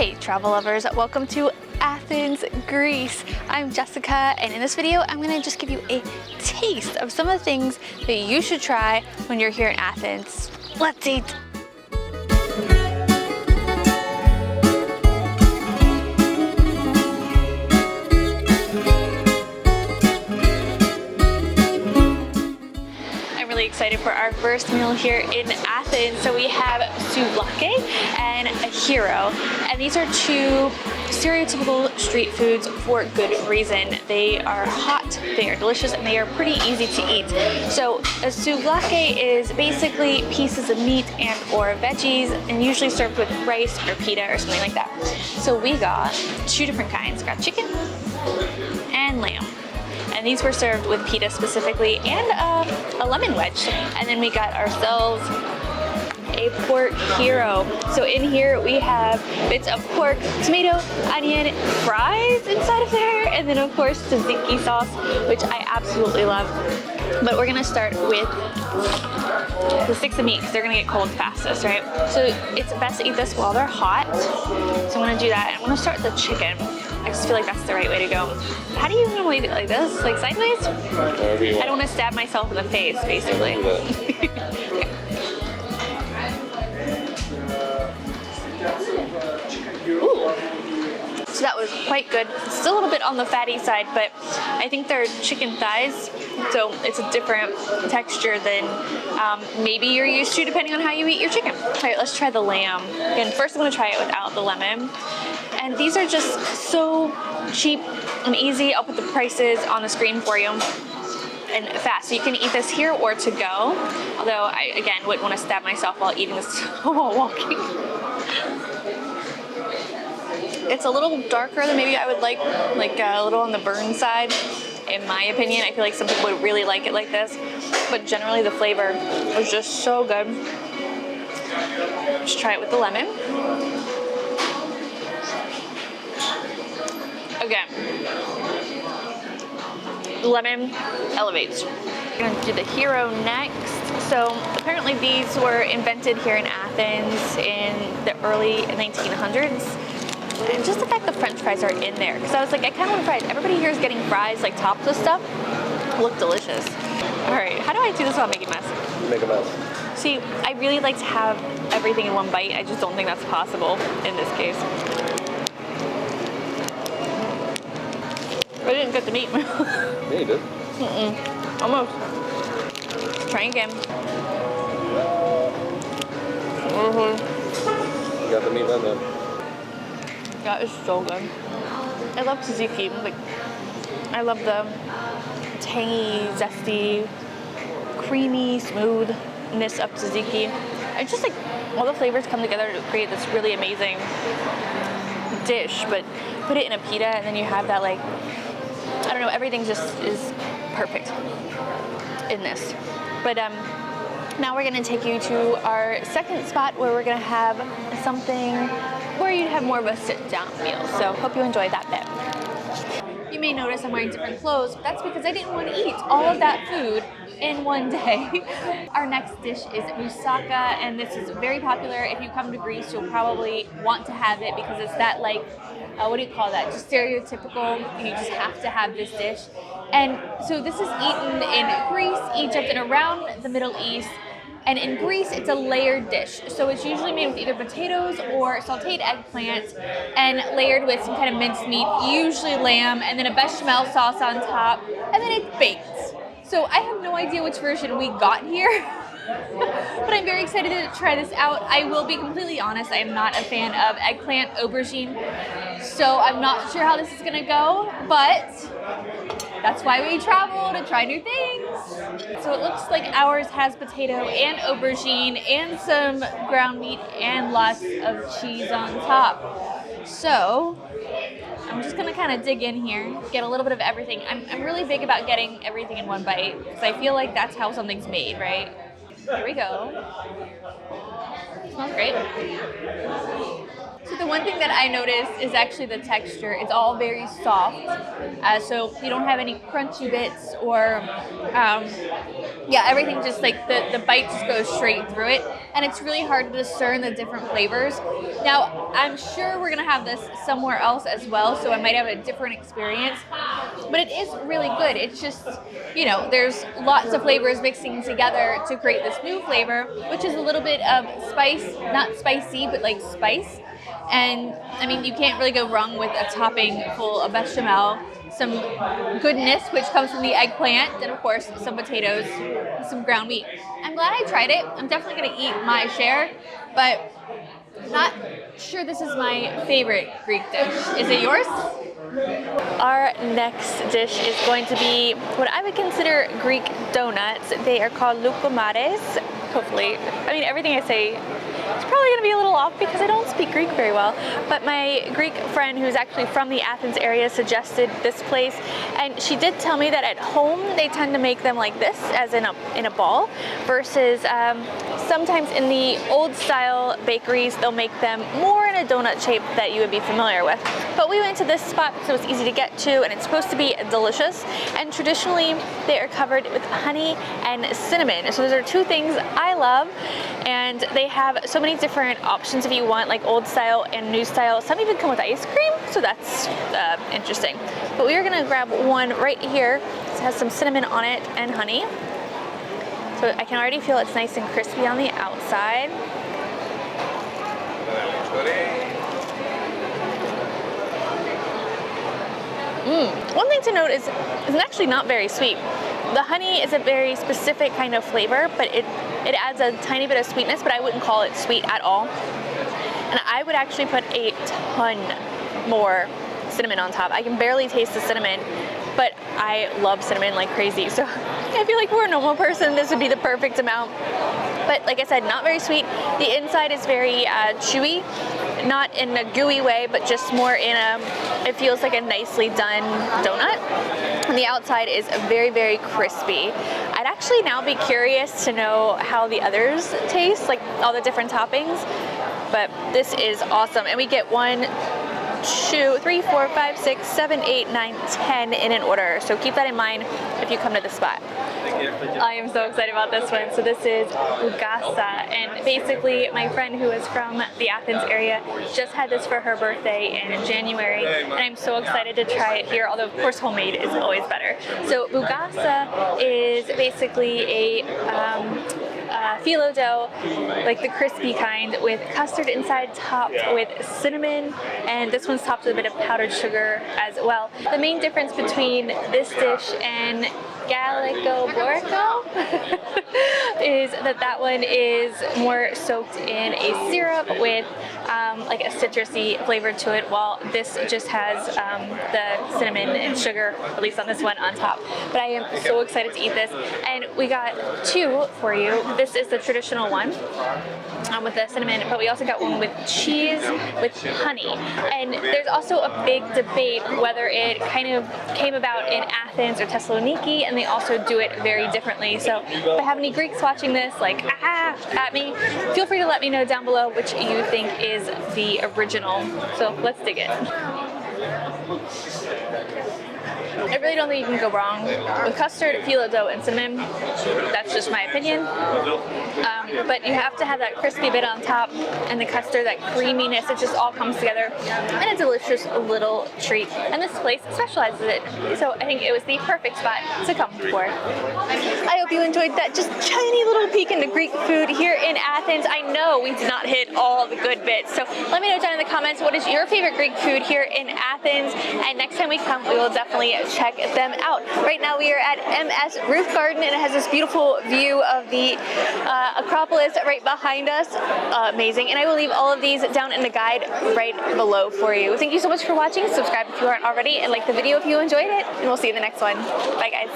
Hey travel lovers, welcome to Athens, Greece. I'm Jessica, and in this video I'm gonna just give you a taste of some of the things that you should try when you're here in Athens. Let's eat! Excited for our first meal here in Athens. So we have souvlaki and a hero, and these are two stereotypical street foods for good reason. They are hot, they are delicious, and they are pretty easy to eat. So a souvlaki is basically pieces of meat and or veggies, and usually served with rice or pita or something like that. So we got two different kinds. Got chicken and lamb. And these were served with pita specifically and a lemon wedge. And then we got ourselves a pork hero. So in here we have bits of pork, tomato, onion, fries inside of there, and then of course tzatziki sauce, which I absolutely love. But we're gonna start with the sticks of meat because they're gonna get cold fastest, right? So it's best to eat this while they're hot. So I'm gonna do that. I'm gonna start with the chicken. I just feel like that's the right way to go. How do you normally do it? Like this? Like sideways? I don't want to stab myself in the face, basically. Ooh. So that was quite good. Still a little bit on the fatty side, but I think they're chicken thighs, so it's a different texture than maybe you're used to depending on how you eat your chicken. All right, let's try the lamb. Again, first I'm gonna try it without the lemon. And these are just so cheap and easy. I'll put the prices on the screen for you and fast. So you can eat this here or to go. Although I, again, wouldn't want to stab myself while eating this while walking. It's a little darker than maybe I would like a little on the burn side, in my opinion. I feel like some people would really like it like this, but generally the flavor is just so good. Just try it with the lemon. Again, lemon elevates. We're gonna do the hero next. So apparently these were invented here in Athens in the early 1900s. And just the fact the French fries are in there, because I was like, I kind of want fries. Everybody here is getting fries, like tops of stuff. Look delicious. All right, how do I do this without making a mess? Make a mess. See, I really like to have everything in one bite. I just don't think that's possible in this case. I didn't get the meat. Yeah, you did. Almost. Let's try again. You got the meat on there. That is so good. I love tzatziki. Like, I love the tangy, zesty, creamy, smoothness of tzatziki. It's just like all the flavors come together to create this really amazing dish. But put it in a pita, and then you have that, like, I don't know, everything just is perfect in this. But now we're gonna take you to our second spot where we're gonna have something where you'd have more of a sit-down meal. So hope you enjoy that bit. You may notice I'm wearing different clothes, but that's because I didn't want to eat all of that food in one day. Our next dish is moussaka, and this is very popular. If you come to Greece, you'll probably want to have it because it's that, like, what do you call that? Just stereotypical, you just have to have this dish. And so this is eaten in Greece, Egypt, and around the Middle East. And in Greece, it's a layered dish. So it's usually made with either potatoes or sauteed eggplant and layered with some kind of minced meat, usually lamb, and then a bechamel sauce on top, and then it's baked. So I have no idea which version we got here. But I'm very excited to try this out. I will be completely honest, I am not a fan of eggplant aubergine, so I'm not sure how this is gonna go, but that's why we travel, to try new things. So it looks like ours has potato and aubergine and some ground meat and lots of cheese on top. So I'm just gonna kind of dig in here, get a little bit of everything. I'm really big about getting everything in one bite because I feel like that's how something's made, right? Here we go. Smells great. So the one thing that I noticed is actually the texture. It's all very soft, so you don't have any crunchy bits or, yeah, everything just like the bite just goes straight through it, and it's really hard to discern the different flavors. Now, I'm sure we're gonna have this somewhere else as well, so I might have a different experience, but it is really good. It's just, you know, there's lots of flavors mixing together to create this new flavor, which is a little bit of spice, not spicy, but like spice. And I mean, you can't really go wrong with a topping full of bechamel, some goodness, which comes from the eggplant, and of course, some potatoes, and some ground meat. I'm glad I tried it. I'm definitely gonna eat my share, but not sure this is my favorite Greek dish. Is it yours? Our next dish is going to be what I would consider Greek donuts. They are called loukoumades. Hopefully, I mean, everything I say is probably going to be a little off because I don't speak Greek very well, but my Greek friend who's actually from the Athens area suggested this place, and she did tell me that at home they tend to make them like this, as in a ball, versus sometimes in the old style bakeries they'll make them more in a donut shape that you would be familiar with. But we went to this spot because it was easy to get to, and it's supposed to be delicious, and traditionally they are covered with honey and cinnamon. So those are two things I love, and they have so many different options if you want, like old style and new style. Some even come with ice cream, so that's interesting. But we are gonna grab one right here. It has some cinnamon on it and honey. So I can already feel it's nice and crispy on the outside. One thing to note is it's actually not very sweet. The honey is a very specific kind of flavor, but it adds a tiny bit of sweetness, but I wouldn't call it sweet at all. And I would actually put a ton more cinnamon on top. I can barely taste the cinnamon, but I love cinnamon like crazy. So I feel like for a normal person, this would be the perfect amount. But like I said, not very sweet. The inside is very chewy, not in a gooey way, but just more in it feels like a nicely done donut. And the outside is very, very crispy. I'd actually now be curious to know how the others taste, like all the different toppings. But this is awesome. And we get 1, 2, 3, 4, 5, 6, 7, 8, 9, 10 in an order. So keep that in mind if you come to the spot. I am so excited about this one. So this is Bougatsa, and basically my friend who is from the Athens area just had this for her birthday in January, and I'm so excited to try it here, although of course homemade is always better. So Bougatsa is basically a phyllo dough, like the crispy kind, with custard inside, topped with cinnamon, and this one's topped with a bit of powdered sugar as well. The main difference between this dish and Gallico Borco is that one is more soaked in a syrup with like a citrusy flavor to it, while this just has the cinnamon and sugar, at least on this one, on top. But I am so excited to eat this, and we got two for you. This is the traditional one with the cinnamon, but we also got one with cheese with honey. And there's also a big debate whether it kind of came about in Athens or Thessaloniki, and they also do it very differently. So if I have any Greeks watching this, like at me, feel free to let me know down below which you think is the original. So let's dig in. I really don't think you can go wrong with custard, phyllo dough, and cinnamon. That's just my opinion. But you have to have that crispy bit on top, and the custard, that creaminess, it just all comes together in a delicious little treat. And this place specializes it, so I think it was the perfect spot to come for. I hope you enjoyed that just tiny little peek into Greek food here in Athens. I know we did not hit all the good bits, so let me know down in the comments what is your favorite Greek food here in Athens, and next time we come, we will definitely check them out. Right now we are at MS Roof Garden, and it has this beautiful view of the Acropolis right behind us. Amazing. And I will leave all of these down in the guide right below for you. Thank you so much for watching. Subscribe if you aren't already, and like the video if you enjoyed it, and we'll see you in the next one. Bye guys.